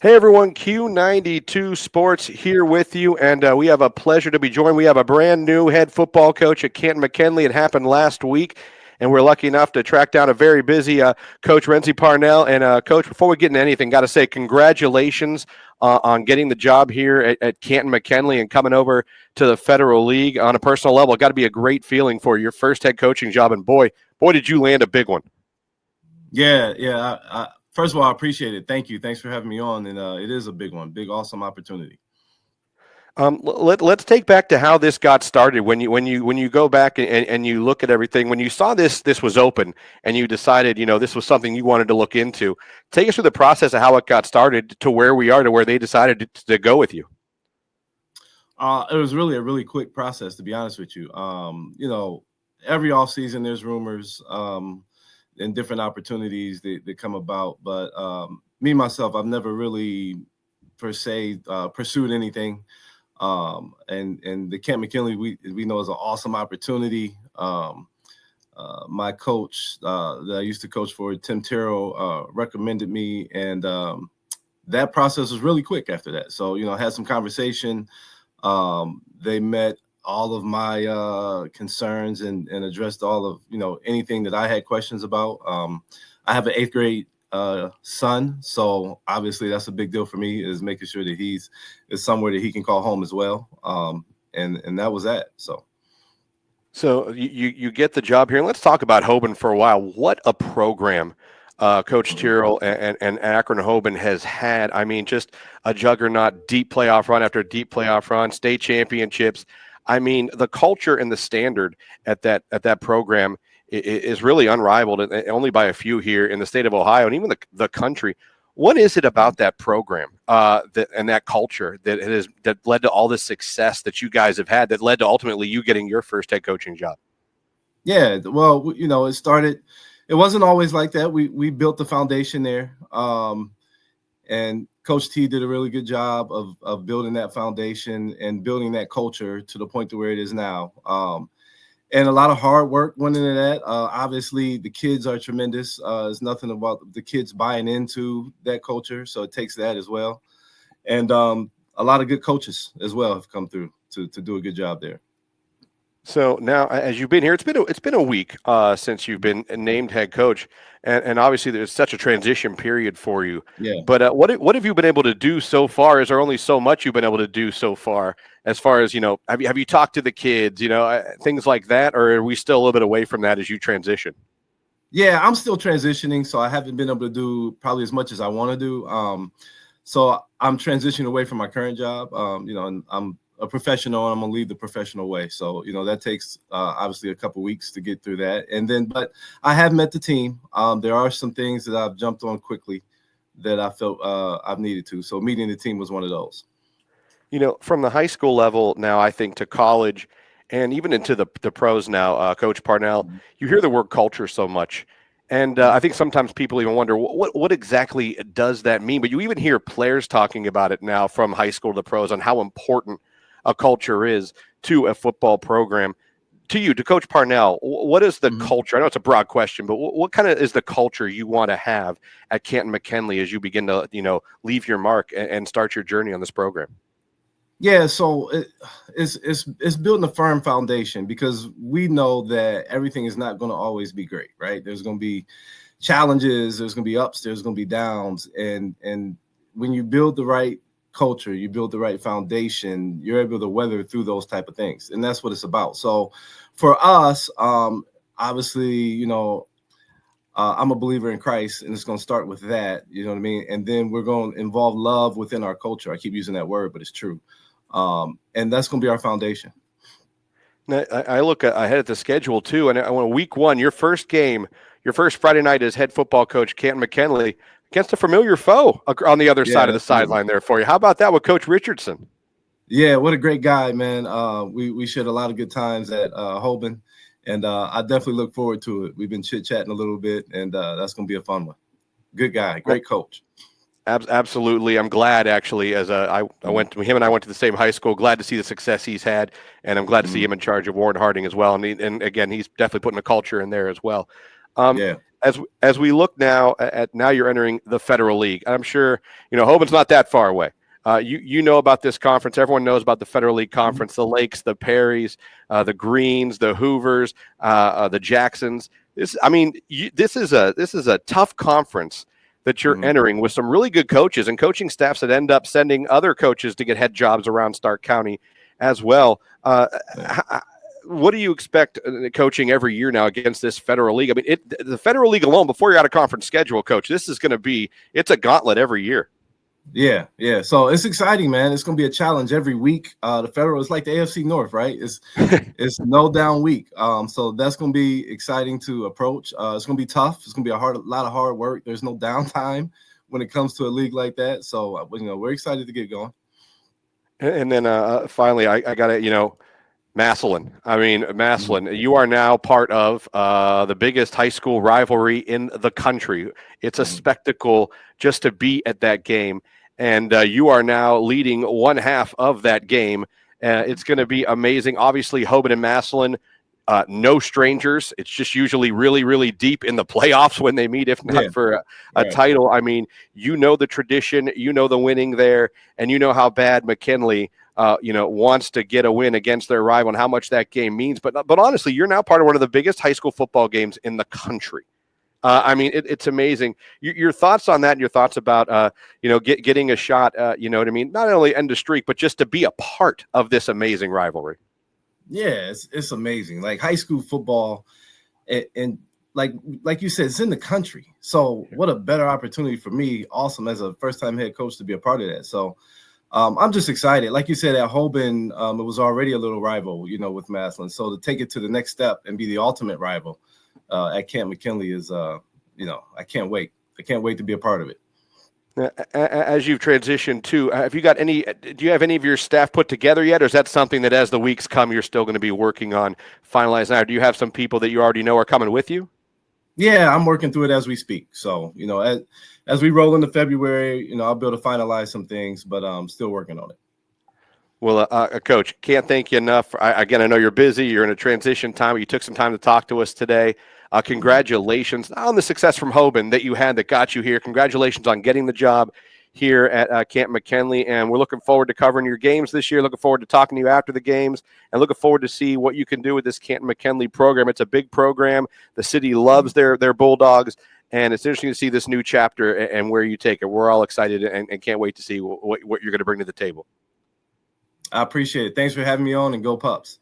Hey everyone, Q92 Sports here with you, and we have a pleasure to be joined. We have a brand new head football coach at Canton McKinley. It happened last week, and we're lucky enough to track down a very busy coach, Renzy Parnell. And coach, before we get into anything, got to say congratulations on getting the job here at Canton McKinley and coming over to the Federal League on a personal level. Got to be a great feeling for your first head coaching job, and boy, did you land a big one. Yeah. First of all, I appreciate it. Thank you. Thanks for having me on. And it is a big one, big, awesome opportunity. Let's take back to how this got started. When you go back and you look at everything, when you saw this was open and you decided, this was something you wanted to look into. Take us through the process of how it got started to where we are, to where they decided to go with you. It was really a really quick process, to be honest with you. Every offseason there's rumors and different opportunities that come about. But me, myself, I've never really, per se, pursued anything. And the Camp McKinley, we know is an awesome opportunity. My coach that I used to coach for, Tim Terrell, recommended me. And that process was really quick after that. So, had some conversation. They met all of my concerns and addressed all of, anything that I had questions about. I have an 8th grade son, so obviously that's a big deal for me, is making sure that he's is somewhere that he can call home as well. And that was that. So you get the job here, and let's talk about Hoban for a while. What a program Coach Tyrrell and Akron Hoban has had. I mean, just a juggernaut, deep playoff run after deep playoff run, state championships. I mean, the culture and the standard at that program is really unrivaled, and only by a few here in the state of Ohio and even the country. What is it about that program and that culture that led to all this success that you guys have had, that led to ultimately you getting your first head coaching job? Yeah, well, it started. It wasn't always like that. We built the foundation there, and Coach T did a really good job of building that foundation and building that culture to the point to where it is now. And a lot of hard work went into that. Obviously, the kids are tremendous. There's nothing about the kids buying into that culture, so it takes that as well. And a lot of good coaches as well have come through to do a good job there. So now, as you've been here, it's been a week since you've been named head coach, and obviously there's such a transition period for you. Yeah. But what have you been able to do so far? Is there only so much you've been able to do so far? As far as have you talked to the kids? Things like that, or are we still a little bit away from that as you transition? Yeah, I'm still transitioning, so I haven't been able to do probably as much as I want to do. So I'm transitioning away from my current job. And I'm a professional, and I'm gonna lead the professional way. So that takes obviously a couple weeks to get through that, and then but I have met the team. There are some things that I've jumped on quickly that I felt I've needed to. So meeting the team was one of those. From the high school level now, I think, to college and even into the pros now, Coach Parnell, you hear the word culture so much. And I think sometimes people even wonder, what exactly does that mean? But you even hear players talking about it now from high school to the pros on how important a culture is to a football program. To you, to Coach Parnell, what is the culture? I know it's a broad question, but what kind of is the culture you want to have at Canton McKinley as you begin to, leave your mark and start your journey on this program? Yeah, so it's building a firm foundation, because we know that everything is not going to always be great, right? There's going to be challenges, there's going to be ups, there's going to be downs, and when you build the right culture, you build the right foundation, you're able to weather through those type of things, and that's what it's about. So for us, obviously, I'm a believer in Christ, and it's going to start with that, you know what I mean? And then we're going to involve love within our culture. I keep using that word, but it's true. And that's going to be our foundation. Now, I look ahead at the schedule too, and I want week one, your first game, your first Friday night as head football coach, Canton McKinley, against a familiar foe on the other side of the sideline there for you. How about that with Coach Richardson? Yeah, what a great guy, man. We shared a lot of good times at Hoban, and I definitely look forward to it. We've been chit-chatting a little bit, and that's going to be a fun one. Good guy, great coach. Absolutely. I'm glad, actually, as I went to him and I went to the same high school. Glad to see the success he's had, and I'm glad to see him in charge of Warren Harding as well. And again, he's definitely putting a culture in there as well. Yeah. as we look now at now you're entering the Federal League. I'm sure Hoban's not that far away. You know about this conference. Everyone knows about the Federal League Conference, the Lakes, the Perrys, the Greens, the Hoovers, the Jacksons. This is a tough conference that you're entering with some really good coaches and coaching staffs that end up sending other coaches to get head jobs around Stark County as well. What do you expect coaching every year now against this Federal League? I mean, the Federal League alone, before you're out of conference schedule, Coach, this is going to be it's a gauntlet every year. Yeah. So it's exciting, man. It's going to be a challenge every week. The Federal is like the AFC North, right? It's no down week. So that's going to be exciting to approach. It's going to be tough. It's going to be a lot of hard work. There's no downtime when it comes to a league like that. So we're excited to get going. And then finally, I got to Massillon. Massillon, you are now part of the biggest high school rivalry in the country. It's a spectacle just to be at that game. And you are now leading one half of that game. It's going to be amazing. Obviously, Hoban and Massillon, no strangers. It's just usually really, really deep in the playoffs when they meet, if not for a title. I mean, the tradition, the winning there, and how bad McKinley wants to get a win against their rival and how much that game means. But honestly, you're now part of one of the biggest high school football games in the country. It's amazing. Your thoughts on that and your thoughts about, getting a shot, not only end a streak, but just to be a part of this amazing rivalry. Yeah, it's amazing. Like high school football and like you said, it's in the country. So what a better opportunity for me, awesome, as a first-time head coach to be a part of that. So I'm just excited. Like you said, at Hoban, it was already a little rival, with Massillon. So to take it to the next step and be the ultimate rival at Camp McKinley is, I can't wait. I can't wait to be a part of it. As you've transitioned to, do you have any of your staff put together yet? Or is that something that as the weeks come, you're still going to be working on finalizing out? Or do you have some people that you already know are coming with you? Yeah, I'm working through it as we speak. So, as we roll into February, I'll be able to finalize some things, but I'm still working on it. Well, Coach, can't thank you enough. Again, I know you're busy. You're in a transition time. You took some time to talk to us today. Congratulations on the success from Hoban that you had that got you here. Congratulations on getting the job here at Camp McKinley. And we're looking forward to covering your games this year. Looking forward to talking to you after the games and looking forward to see what you can do with this Camp McKinley program. It's a big program. The city loves their Bulldogs. And it's interesting to see this new chapter and where you take it. We're all excited and can't wait to see what you're going to bring to the table. I appreciate it. Thanks for having me on, and go Pups.